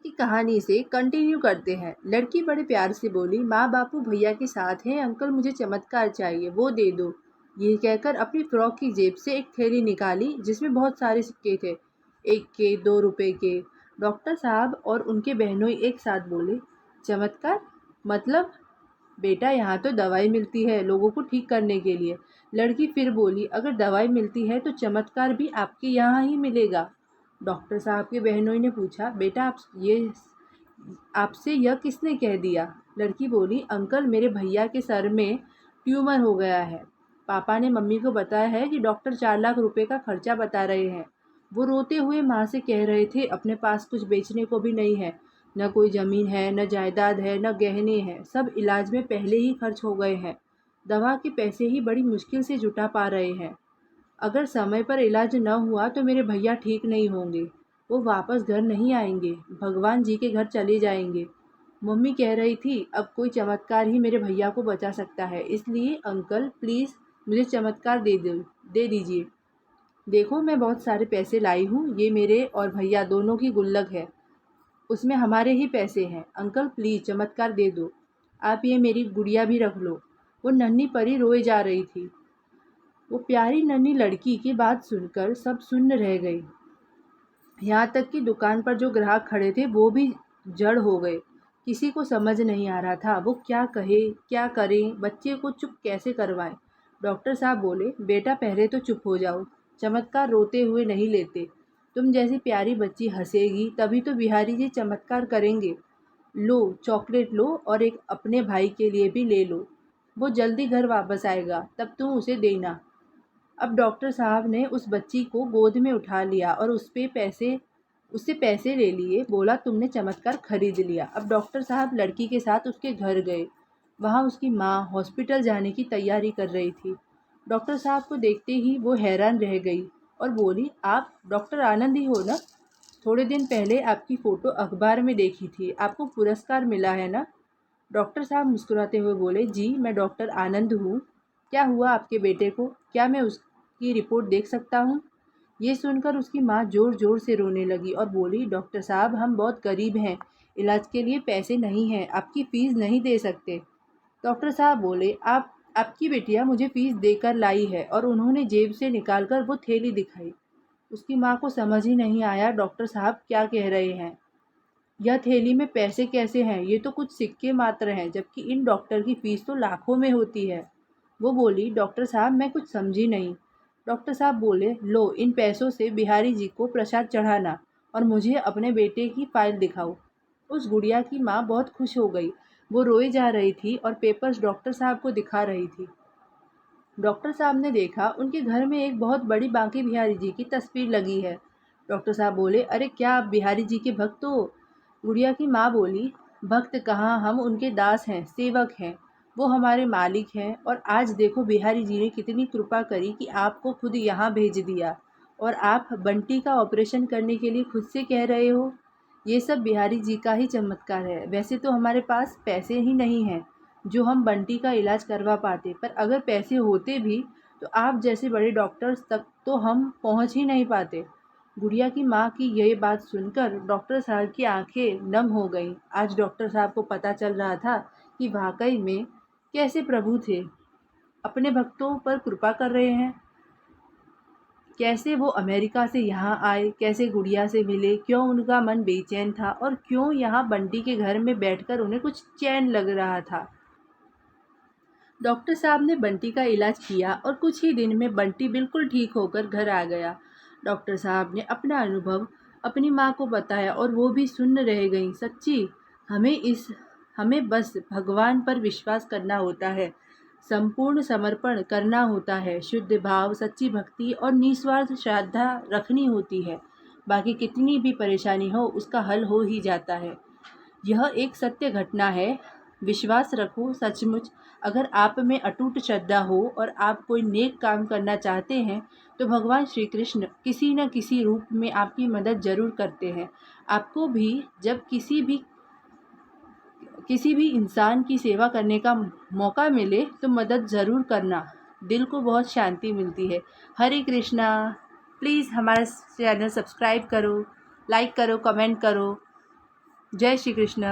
की कहानी से कंटिन्यू करते हैं। लड़की बड़े प्यार से बोली, माँ बापू भैया के साथ हैं, अंकल मुझे चमत्कार चाहिए, वो दे दो। ये कहकर अपनी फ्रॉक की जेब से एक थैली निकाली जिसमें बहुत सारे सिक्के थे, 1 के, 2 रुपए के। डॉक्टर साहब और उनके बहनोई एक साथ बोले, चमत्कार मतलब? बेटा, यहाँ तो दवाई मिलती है लोगों को ठीक करने के लिए। लड़की फिर बोली, अगर दवाई मिलती है तो चमत्कार भी आपके यहाँ ही मिलेगा। डॉक्टर साहब के बहनोई ने पूछा, बेटा आपसे यह किसने कह दिया? लड़की बोली, अंकल मेरे भैया के सर में ट्यूमर हो गया है। पापा ने मम्मी को बताया है कि डॉक्टर 4 लाख रुपए का खर्चा बता रहे हैं। वो रोते हुए माँ से कह रहे थे, अपने पास कुछ बेचने को भी नहीं है, न कोई ज़मीन है, न जायदाद है, न गहने हैं, सब इलाज में पहले ही खर्च हो गए हैं। दवा के पैसे ही बड़ी मुश्किल से जुटा पा रहे हैं। अगर समय पर इलाज न हुआ तो मेरे भैया ठीक नहीं होंगे, वो वापस घर नहीं आएंगे, भगवान जी के घर चले जाएंगे। मम्मी कह रही थी, अब कोई चमत्कार ही मेरे भैया को बचा सकता है, इसलिए अंकल प्लीज़ मुझे चमत्कार दे दीजिए। देखो मैं बहुत सारे पैसे लाई हूँ, ये मेरे और भैया दोनों की गुल्लक है, उसमें हमारे ही पैसे हैं। अंकल प्लीज़ चमत्कार दे दो। आप ये मेरी गुड़िया भी रख लो। वो नन्ही परी रोए जा रही थी। वो प्यारी नन्ही लड़की की बात सुनकर सब सुन्न रह गए। यहाँ तक कि दुकान पर जो ग्राहक खड़े थे वो भी जड़ हो गए। किसी को समझ नहीं आ रहा था वो क्या कहे, क्या करें, बच्चे को चुप कैसे करवाएं। डॉक्टर साहब बोले, बेटा पहले तो चुप हो जाओ, चमत्कार रोते हुए नहीं लेते। तुम जैसी प्यारी बच्ची हंसेगी तभी तो बिहारी जी चमत्कार करेंगे। लो चॉकलेट लो और एक अपने भाई के लिए भी ले लो, वो जल्दी घर वापस आएगा, तब तुम उसे देना। अब डॉक्टर साहब ने उस बच्ची को गोद में उठा लिया और उससे पैसे ले लिए। बोला, तुमने चमत्कार खरीद लिया। अब डॉक्टर साहब लड़की के साथ उसके घर गए। वहाँ उसकी माँ हॉस्पिटल जाने की तैयारी कर रही थी। डॉक्टर साहब को देखते ही वो हैरान रह गई और बोली, आप डॉक्टर आनंद ही हो ना? थोड़े दिन पहले आपकी फ़ोटो अखबार में देखी थी, आपको पुरस्कार मिला है ना? डॉक्टर साहब मुस्कुराते हुए बोले, जी मैं डॉक्टर आनंद हूँ। क्या हुआ आपके बेटे को? क्या मैं उसकी रिपोर्ट देख सकता हूँ? ये सुनकर उसकी माँ ज़ोर ज़ोर से रोने लगी और बोली, डॉक्टर साहब हम बहुत गरीब हैं, इलाज के लिए पैसे नहीं हैं, आपकी फ़ीस नहीं दे सकते। डॉक्टर साहब बोले, आपकी बेटिया मुझे फ़ीस देकर लाई है, और उन्होंने जेब से निकालकर वो थैली दिखाई। उसकी माँ को समझ ही नहीं आया डॉक्टर साहब क्या कह रहे हैं। यह थैली में पैसे कैसे हैं? ये तो कुछ सिक्के मात्र हैं, जबकि इन डॉक्टर की फ़ीस तो लाखों में होती है। वो बोली, डॉक्टर साहब मैं कुछ समझी नहीं। डॉक्टर साहब बोले, लो इन पैसों से बिहारी जी को प्रसाद चढ़ाना और मुझे अपने बेटे की फ़ाइल दिखाओ। उस गुड़िया की माँ बहुत खुश हो गई। वो रोई जा रही थी और पेपर्स डॉक्टर साहब को दिखा रही थी। डॉक्टर साहब ने देखा उनके घर में एक बहुत बड़ी बांके बिहारी जी की तस्वीर लगी है। डॉक्टर साहब बोले, अरे क्या आप बिहारी जी के भक्त हो? गुड़िया की माँ बोली, भक्त कहाँ, हम उनके दास हैं, सेवक हैं, वो हमारे मालिक हैं। और आज देखो बिहारी जी ने कितनी कृपा करी कि आपको खुद यहाँ भेज दिया, और आप बंटी का ऑपरेशन करने के लिए खुद से कह रहे हो। ये सब बिहारी जी का ही चमत्कार है। वैसे तो हमारे पास पैसे ही नहीं हैं जो हम बंटी का इलाज करवा पाते, पर अगर पैसे होते भी तो आप जैसे बड़े डॉक्टर्स तक तो हम पहुंच ही नहीं पाते। गुड़िया की माँ की यह बात सुनकर डॉक्टर साहब की आंखें नम हो गईं। आज डॉक्टर साहब को पता चल रहा था कि वाकई में कैसे प्रभु थे, अपने भक्तों पर कृपा कर रहे हैं। कैसे वो अमेरिका से यहाँ आए, कैसे गुड़िया से मिले, क्यों उनका मन बेचैन था और क्यों यहाँ बंटी के घर में बैठकर उन्हें कुछ चैन लग रहा था। डॉक्टर साहब ने बंटी का इलाज किया और कुछ ही दिन में बंटी बिल्कुल ठीक होकर घर आ गया। डॉक्टर साहब ने अपना अनुभव अपनी माँ को बताया और वो भी सुन्न रह गई। सच्ची हमें बस भगवान पर विश्वास करना होता है, संपूर्ण समर्पण करना होता है, शुद्ध भाव, सच्ची भक्ति और निस्वार्थ श्रद्धा रखनी होती है। बाकी कितनी भी परेशानी हो उसका हल हो ही जाता है। यह एक सत्य घटना है। विश्वास रखो सचमुच। अगर आप में अटूट श्रद्धा हो और आप कोई नेक काम करना चाहते हैं तो भगवान श्री कृष्ण किसी न किसी रूप में आपकी मदद ज़रूर करते हैं। आपको भी जब किसी भी इंसान की सेवा करने का मौका मिले तो मदद ज़रूर करना, दिल को बहुत शांति मिलती है। हरे कृष्णा। प्लीज़ हमारा चैनल सब्सक्राइब करो, लाइक करो, कमेंट करो। जय श्री कृष्ण।